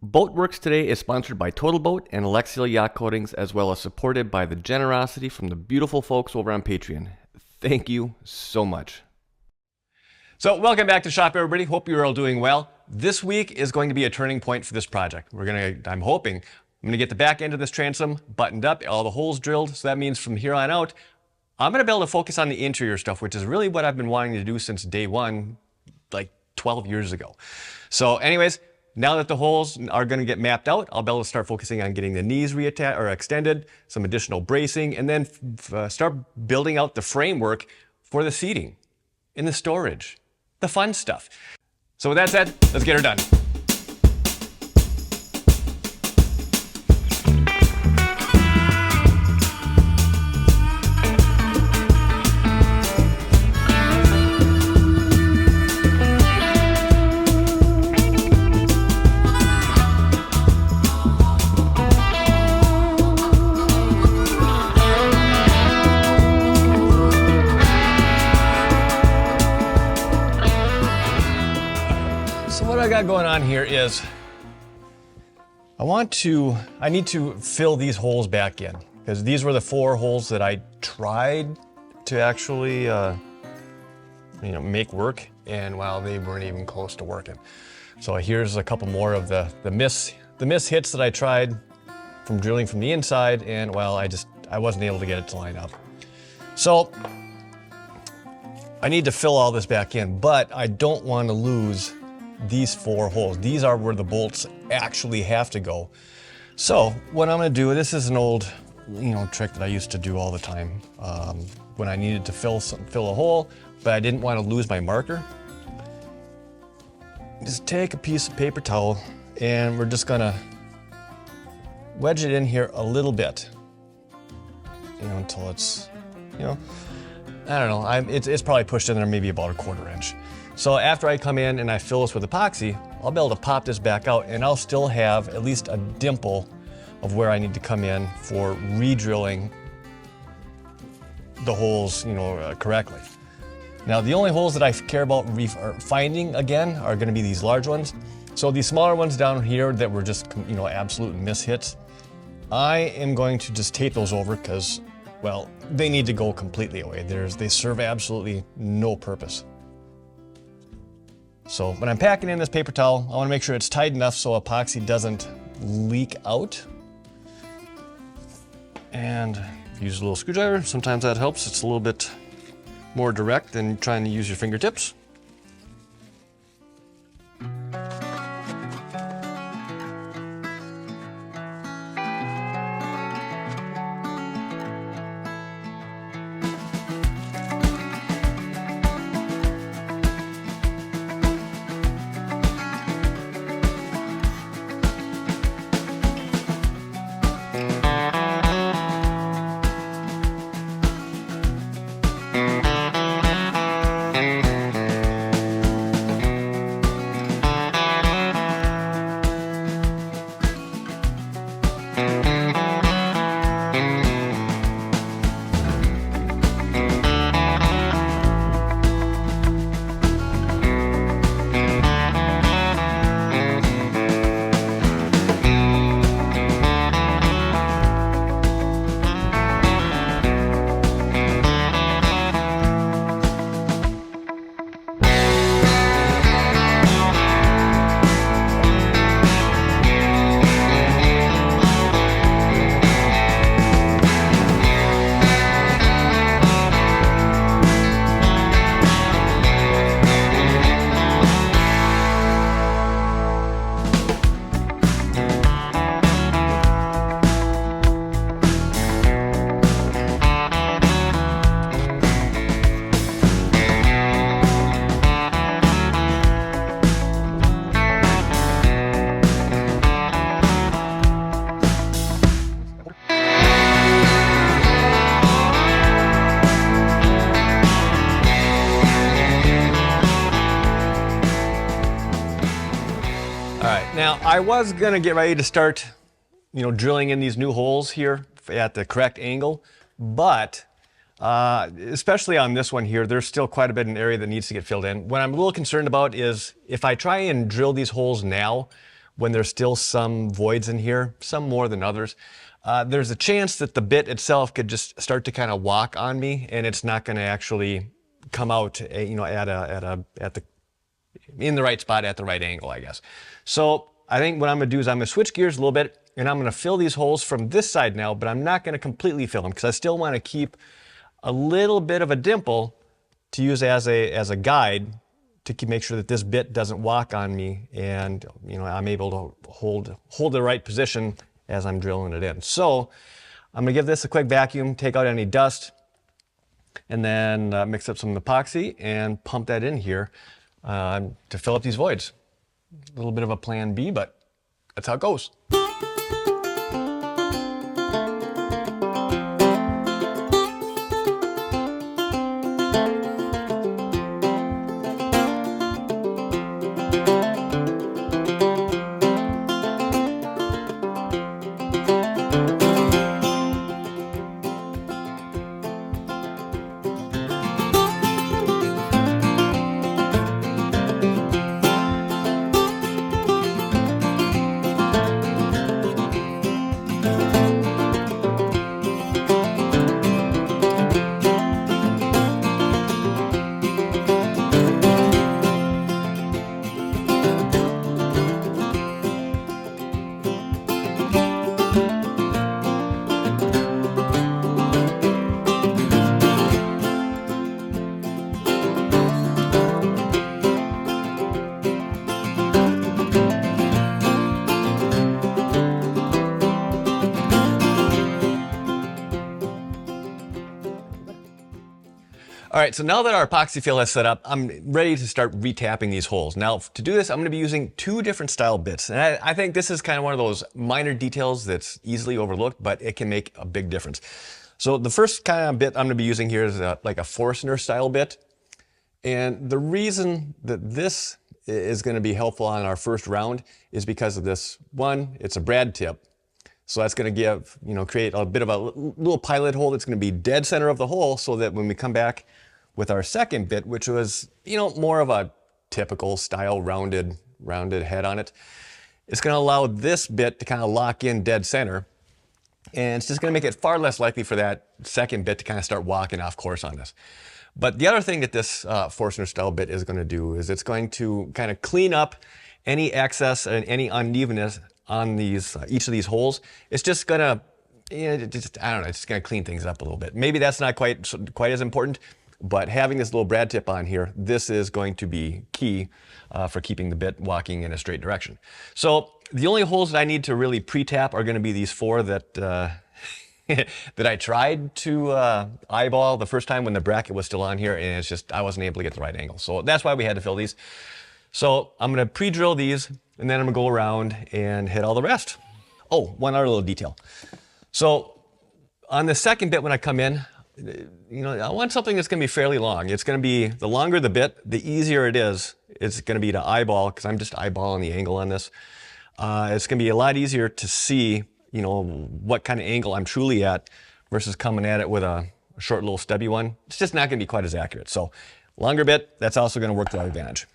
Boatworks today is sponsored by Total Boat and Alexial Yacht Coatings, as well as supported by the generosity from the beautiful folks over on Patreon. Thank you so much. So welcome back to Shop, everybody. Hope you're all doing well. This week is going to be a turning point for this project. I'm hoping, I'm gonna get the back end of this transom buttoned up, all the holes drilled. So that means from here on out, I'm gonna be able to focus on the interior stuff, which is really what I've been wanting to do since day one, like 12 years ago. So anyways, now that the holes are going to get mapped out, I'll be able to start focusing on getting the knees reattached or extended, some additional bracing, and then start building out the framework for the seating and the storage, the fun stuff. So with that said, let's get her done. What I got going on here is I need to fill these holes back in, because these were the 4 holes that I tried to actually make work, and well, they weren't even close to working. So here's a couple more of the miss hits that I tried from drilling from the inside, and well, I wasn't able to get it to line up. So I need to fill all this back in, but I don't want to lose these 4 holes. These are where the bolts actually have to go. So what I'm going to do, this is an old trick that I used to do all the time when I needed to fill a hole, but I didn't want to lose my marker. Just take a piece of paper towel and we're just going to wedge it in here a little bit, until it's, I don't know, it's probably pushed in there maybe about 1/4 inch. So after I come in and I fill this with epoxy, I'll be able to pop this back out, and I'll still have at least a dimple of where I need to come in for re-drilling the holes, correctly. Now the only holes that I care about finding again are going to be these large ones. So these smaller ones down here that were just absolute miss hits, I am going to just tape those over because, well, they need to go completely away. They serve absolutely no purpose. So when I'm packing in this paper towel, I want to make sure it's tight enough so epoxy doesn't leak out. And use a little screwdriver. Sometimes that helps. It's a little bit more direct than trying to use your fingertips. Now, I was gonna get ready to start, drilling in these new holes here at the correct angle, but especially on this one here, there's still quite a bit of an area that needs to get filled in. What I'm a little concerned about is if I try and drill these holes now, when there's still some voids in here, some more than others. There's a chance that the bit itself could just start to kind of walk on me, and it's not going to actually come out, in the right spot at the right angle, I guess. So I think what I'm going to do is I'm going to switch gears a little bit, and I'm going to fill these holes from this side now, but I'm not going to completely fill them because I still want to keep a little bit of a dimple to use as a guide to make sure that this bit doesn't walk on me, and I'm able to hold the right position as I'm drilling it in. So I'm going to give this a quick vacuum, take out any dust, and then mix up some epoxy and pump that in here to fill up these voids. A little bit of a plan B, but that's how it goes. All right, so now that our epoxy fill has set up, I'm ready to start retapping these holes. Now, to do this, I'm going to be using two different style bits. And I think this is kind of one of those minor details that's easily overlooked, but it can make a big difference. So the first kind of bit I'm going to be using here is like a Forstner style bit. And the reason that this is going to be helpful on our first round is because of this. One, it's a brad tip. So that's going to create a bit of a little pilot hole that's going to be dead center of the hole, so that when we come back with our second bit, which was, more of a typical style rounded head on it, it's going to allow this bit to kind of lock in dead center. And it's just going to make it far less likely for that second bit to kind of start walking off course on this. But the other thing that this Forstner style bit is going to do is it's going to kind of clean up any excess and any unevenness on these each of these holes. It's just going to, it's just going to clean things up a little bit. Maybe that's not quite as important, but having this little brad tip on here, this is going to be key for keeping the bit walking in a straight direction. So the only holes that I need to really pre-tap are going to be these four that that I tried to eyeball the first time when the bracket was still on here, and it's just I wasn't able to get the right angle. So that's why we had to fill these. So I'm going to pre-drill these, and then I'm going to go around and hit all the rest. Oh, one other little detail. So on the second bit when I come in, I want something that's going to be fairly long. It's going to be, the longer the bit, the easier it is. It's going to be to eyeball, because I'm just eyeballing the angle on this. It's going to be a lot easier to see, what kind of angle I'm truly at versus coming at it with a short little stubby one. It's just not going to be quite as accurate. So longer bit, that's also going to work to our advantage.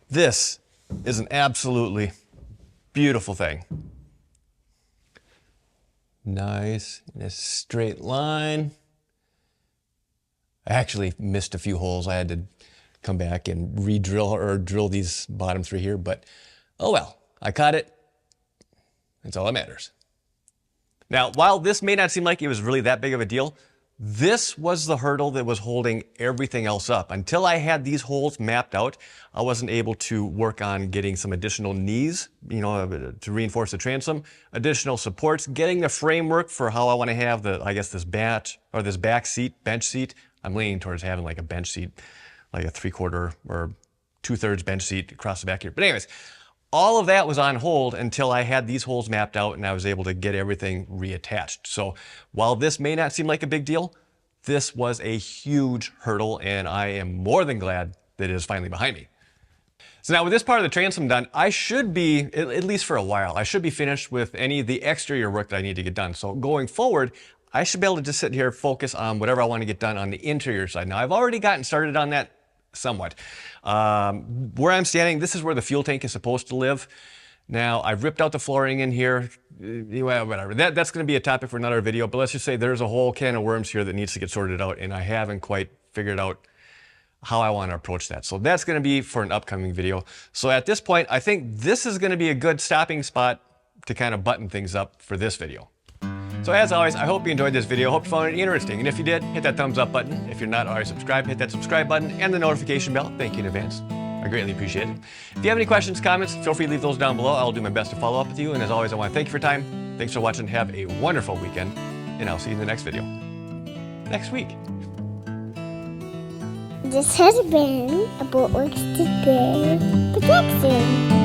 This is an absolutely beautiful thing. Nice in a straight line. I actually missed a few holes. I had to come back and re-drill or drill these bottom three here, but oh well, I caught it. That's all that matters. Now, while this may not seem like it was really that big of a deal, this was the hurdle that was holding everything else up. Until I had these holes mapped out, I wasn't able to work on getting some additional knees, to reinforce the transom, additional supports, getting the framework for how I want to have this back seat, bench seat. I'm leaning towards having like a bench seat, like a 3/4 or 2/3 bench seat across the back here. But anyways, all of that was on hold until I had these holes mapped out and I was able to get everything reattached. So while this may not seem like a big deal, this was a huge hurdle and I am more than glad that it is finally behind me. So now with this part of the transom done, I should be, at least for a while, I should be finished with any of the exterior work that I need to get done. So going forward, I should be able to just sit here, focus on whatever I want to get done on the interior side. Now I've already gotten started on that somewhat. Where I'm standing, this is where the fuel tank is supposed to live. Now, I've ripped out the flooring in here. Well, whatever. That's going to be a topic for another video, but let's just say there's a whole can of worms here that needs to get sorted out, and I haven't quite figured out how I want to approach that. So that's going to be for an upcoming video. So at this point, I think this is going to be a good stopping spot to kind of button things up for this video. So as always, I hope you enjoyed this video. Hope you found it interesting. And if you did, hit that thumbs up button. If you're not already subscribed, hit that subscribe button and the notification bell. Thank you in advance. I greatly appreciate it. If you have any questions, comments, feel free to leave those down below. I'll do my best to follow up with you. And as always, I want to thank you for your time. Thanks for watching. Have a wonderful weekend. And I'll see you in the next video next week. This has been a Boatworks Today production.